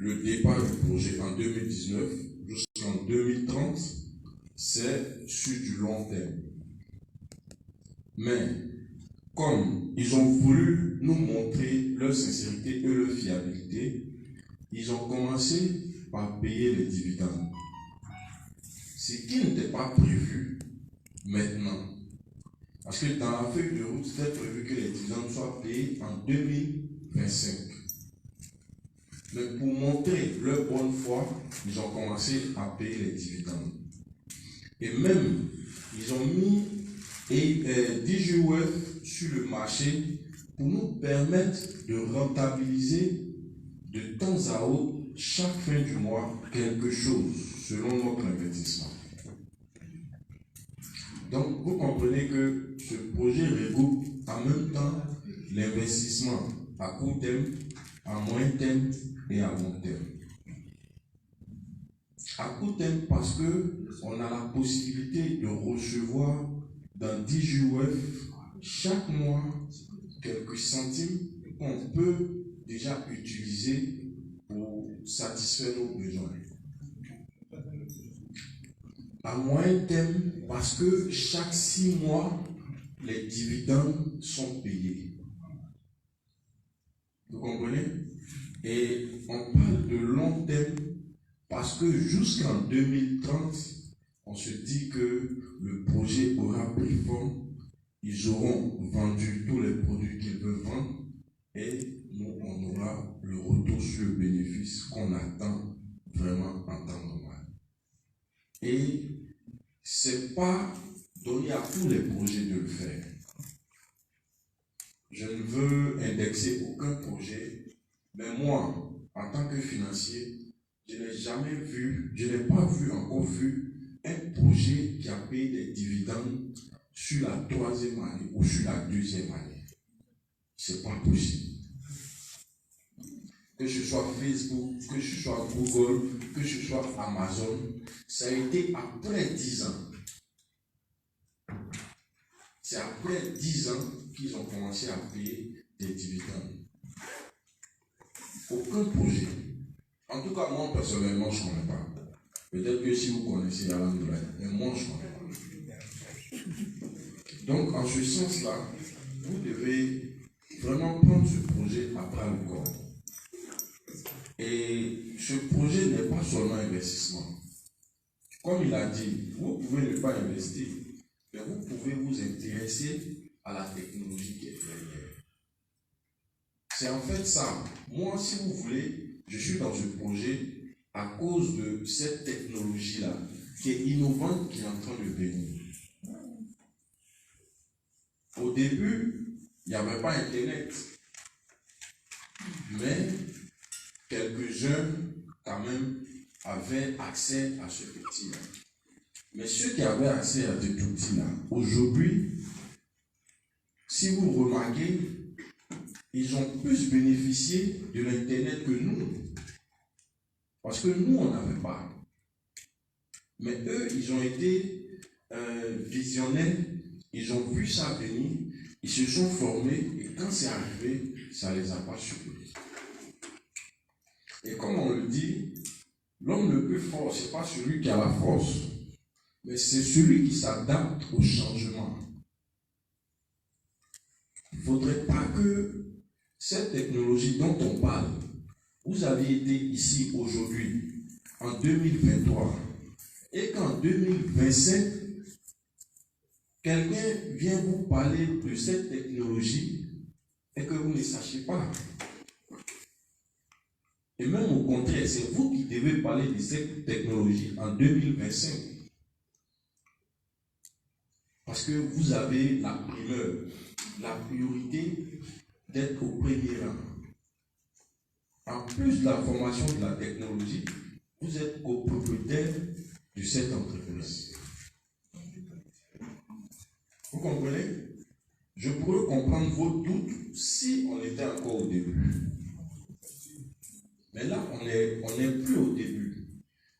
le départ du projet en 2019 jusqu'en 2030, c'est sur du long terme. Mais comme ils ont voulu nous montrer leur sincérité et leur fiabilité, ils ont commencé par payer les dividendes. Ce qui n'était pas prévu maintenant. Parce que dans la feuille de route, c'était prévu que les dividendes soient payés en 2025. Mais pour montrer leur bonne foi, ils ont commencé à payer les dividendes. Et même, ils ont mis DigiWeb sur le marché pour nous permettre de rentabiliser de temps à autre, chaque fin du mois, quelque chose selon notre investissement. Donc, vous comprenez que ce projet regroupe en même temps l'investissement à court terme, à moyen terme et à long terme. À court terme, parce qu'on a la possibilité de recevoir dans DigiWeb chaque mois quelques centimes qu'on peut déjà utiliser pour satisfaire nos besoins. À moyen terme, parce que chaque 6 mois, les dividendes sont payés. Vous comprenez? Et on parle de long terme parce que jusqu'en 2030, on se dit que le projet aura pris forme, ils auront vendu tous les produits qu'ils veulent vendre et nous, on aura le retour sur le bénéfice qu'on attend vraiment en temps normal. Et ce n'est pas donné à tous les projets de le faire. Je ne veux indexer aucun projet, mais moi, en tant que financier, je n'ai pas encore vu un projet qui a payé des dividendes sur la 3e année ou sur la 2e année. Ce n'est pas possible. Que ce soit Facebook, que ce soit Google, que ce soit Amazon, ça a été après 10 ans. C'est après 10 ans qu'ils ont commencé à payer des dividendes. Aucun projet. En tout cas, moi, personnellement, je ne connais pas. Peut-être que si vous connaissez Alain Doulay, mais moi, je ne connais pas. Donc, en ce sens-là, vous devez vraiment prendre ce projet à bras le corps. Et ce projet n'est pas seulement investissement. Comme il a dit, vous pouvez ne pas investir, mais vous pouvez vous intéresser à la technologie qui est derrière. C'est en fait ça. Moi, si vous voulez, je suis dans ce projet à cause de cette technologie-là, qui est innovante, qui est en train de venir. Au début, il n'y avait pas Internet. Mais quelques jeunes, quand même, avaient accès à cet outil-là. Mais ceux qui avaient accès à cet outil-là, aujourd'hui, si vous remarquez, ils ont plus bénéficié de l'Internet que nous. Parce que nous, on n'avait pas. Mais eux, ils ont été visionnaires, ils ont vu ça venir, ils se sont formés, et quand c'est arrivé, ça ne les a pas surpris. Et comme on le dit, l'homme le plus fort, ce n'est pas celui qui a la force, mais c'est celui qui s'adapte au changement. Il ne faudrait pas que cette technologie dont on parle, vous avez été ici aujourd'hui, en 2023, et qu'en 2027, quelqu'un vient vous parler de cette technologie et que vous ne sachiez pas. Et même au contraire, c'est vous qui devez parler de cette technologie en 2025. Parce que vous avez la primeur, la priorité d'être au premier rang. En plus de la formation de la technologie, vous êtes copropriétaire de cette entreprise. Vous comprenez? Je pourrais comprendre vos doutes si on était encore au début. Mais là, on n'est plus au début.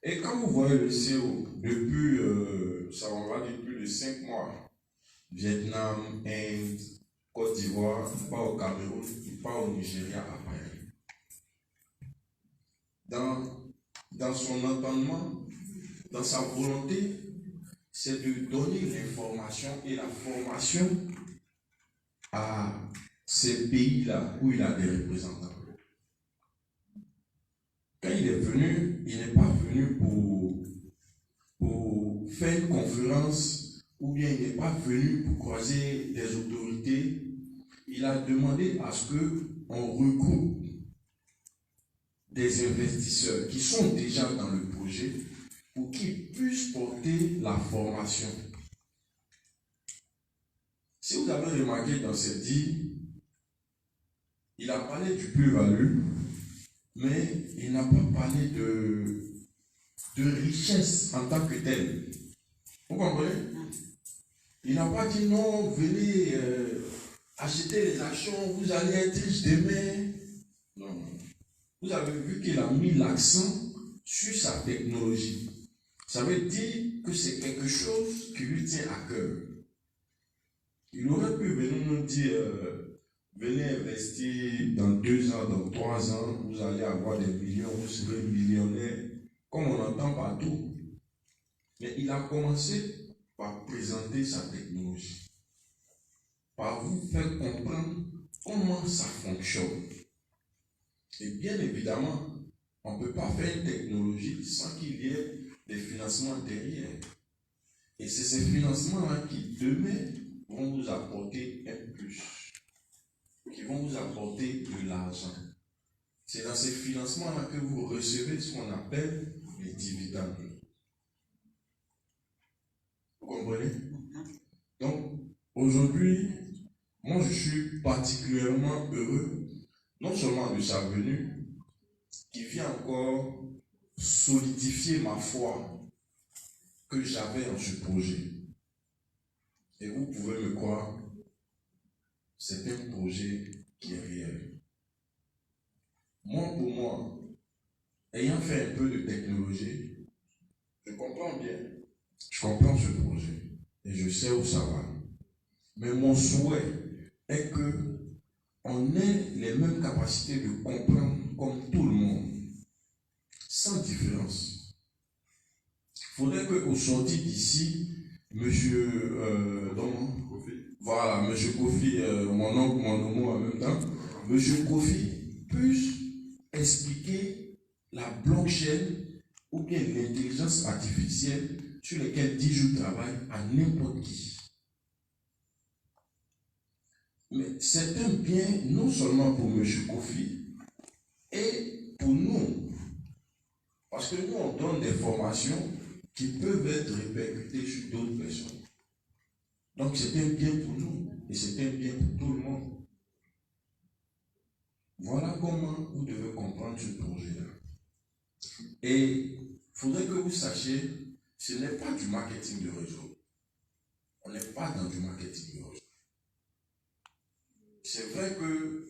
Et quand vous voyez le CO depuis, ça on va dire plus de 5 mois, Vietnam, Inde, Côte d'Ivoire, pas au Cameroun, pas au Nigeria après. dans son entendement, dans sa volonté, c'est de donner l'information et la formation à ces pays-là où il a des représentants. Quand il est venu, il n'est pas venu pour faire une conférence ou bien il n'est pas venu pour croiser des autorités. Il a demandé à ce qu'on regroupe des investisseurs qui sont déjà dans le projet pour qu'ils puissent porter la formation. Si vous avez remarqué dans cette dit, il a parlé du plus-value, mais il n'a pas parlé de richesse en tant que telle. Vous comprenez? Il n'a pas dit non, venez acheter les actions, vous allez être riche demain. Non. Vous avez vu qu'il a mis l'accent sur sa technologie. Ça veut dire que c'est quelque chose qui lui tient à cœur. Il aurait pu venir nous dire, venez investir dans 2 ans, dans 3 ans, vous allez avoir des millions, vous serez millionnaire, comme on entend partout. Mais il a commencé par présenter sa technologie, par vous faire comprendre comment ça fonctionne. Et bien évidemment, on ne peut pas faire une technologie sans qu'il y ait des financements derrière. Et c'est ces financements-là qui, demain, vont vous apporter un plus, qui vont vous apporter de l'argent. C'est dans ces financements-là que vous recevez ce qu'on appelle les dividendes. Vous comprenez? Donc, aujourd'hui, moi je suis particulièrement heureux, non seulement de sa venue, qui vient encore solidifier ma foi que j'avais en ce projet. Et vous pouvez me croire, c'est un projet qui est réel. Moi, pour moi, ayant fait un peu de technologie, je comprends bien. Je comprends ce projet. Et je sais où ça va. Mais mon souhait est que on ait les mêmes capacités de comprendre comme tout le monde, sans différence. Il faudrait qu'au sorti d'ici, monsieur Kofi, mon oncle, mon homo en même temps, monsieur Kofi puisse expliquer la blockchain ou bien l'intelligence artificielle sur lesquelles Dijou travaille à n'importe qui. Mais c'est un bien non seulement pour M. Kofi et pour nous. Parce que nous, on donne des formations qui peuvent être répercutées sur d'autres personnes. Donc c'est un bien pour nous et c'est un bien pour tout le monde. Voilà comment vous devez comprendre ce projet-là. Et il faudrait que vous sachiez, ce n'est pas du marketing de réseau. On n'est pas dans du marketing de réseau. C'est vrai que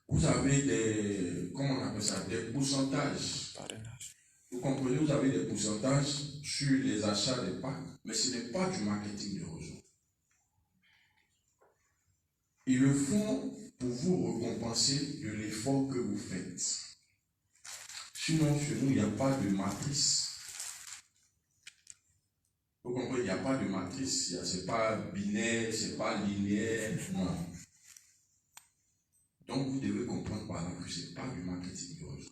vous avez des, comment on appelle ça, des pourcentages. Vous comprenez, vous avez des pourcentages sur les achats des packs, mais ce n'est pas du marketing de réseau. Ils le font pour vous récompenser de l'effort que vous faites. Sinon, chez nous, il n'y a pas de matrice. Vous comprenez, il n'y a pas de matrice. Ce n'est pas binaire, ce n'est pas linéaire. Non. Donc, vous devez comprendre par là que ce n'est pas du marketing de réseau.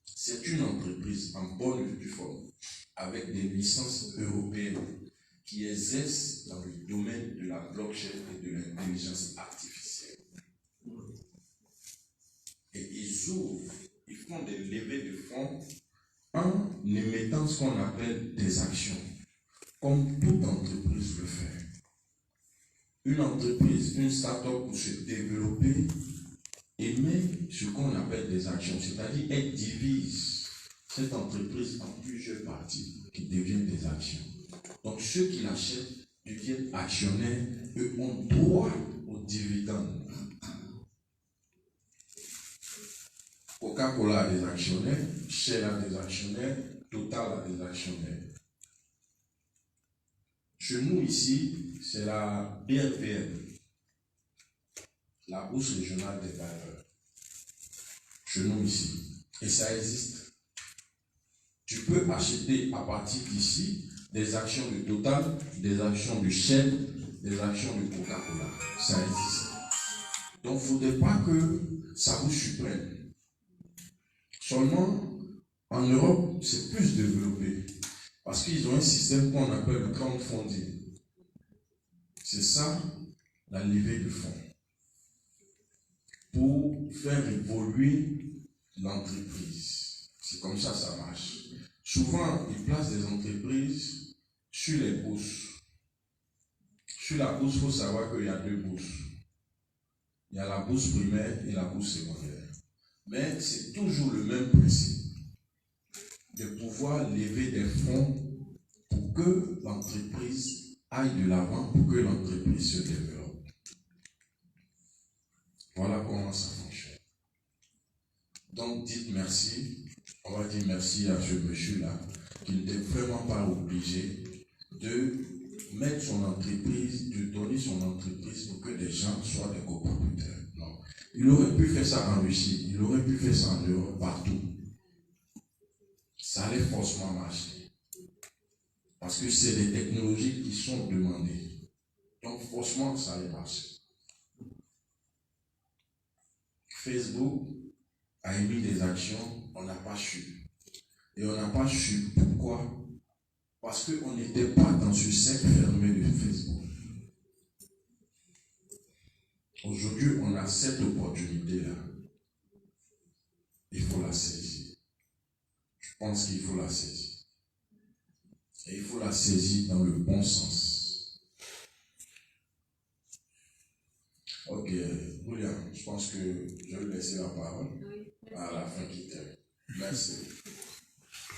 C'est une entreprise en bonne et due forme, avec des licences européennes qui exercent dans le domaine de la blockchain et de l'intelligence artificielle. Et ils font des levées de fonds en émettant ce qu'on appelle des actions, comme toute entreprise le fait. Une entreprise, une start-up pour se développer, émet ce qu'on appelle des actions, c'est-à-dire elle divise cette entreprise en plusieurs parties qui deviennent des actions. Donc ceux qui l'achètent deviennent actionnaires, eux ont droit aux dividendes. Coca-Cola a des actionnaires, Shell a des actionnaires, Total a des actionnaires. Chez nous ici, c'est la BRPN, la Bourse régionale des valeurs. Chez nous ici. Et ça existe. Tu peux acheter à partir d'ici des actions de Total, des actions de Shell, des actions de Coca-Cola. Ça existe. Donc, il ne faudrait pas que ça vous surprenne. Seulement, en Europe, c'est plus développé. Parce qu'ils ont un système qu'on appelle le crowdfunding. C'est ça, la levée de fonds. Pour faire évoluer l'entreprise. C'est comme ça que ça marche. Souvent, ils placent des entreprises sur les bourses. Sur la bourse, il faut savoir qu'il y a deux bourses. Il y a la bourse primaire et la bourse secondaire. Mais c'est toujours le même principe de pouvoir lever des fonds pour que l'entreprise aille de l'avant, pour que l'entreprise se développe. Voilà comment ça fonctionne. Donc, dites merci. On va dire merci à ce monsieur-là qui n'était vraiment pas obligé de mettre son entreprise, de donner son entreprise pour que les gens soient des copropriétaires. Non. Il aurait pu faire ça en Russie, il aurait pu faire ça en Europe, partout. Ça allait forcément marcher. Parce que c'est des technologies qui sont demandées. Donc forcément, ça allait marcher. Facebook a émis des actions, on n'a pas su. Et on n'a pas su pourquoi. Parce qu'on n'était pas dans ce cercle fermé de Facebook. Aujourd'hui, on a cette opportunité-là. Il faut la saisir. Je pense qu'il faut la saisir. Et il faut la saisir dans le bon sens. Ok, William, je pense que je vais laisser la parole à la fin qui termine. Merci.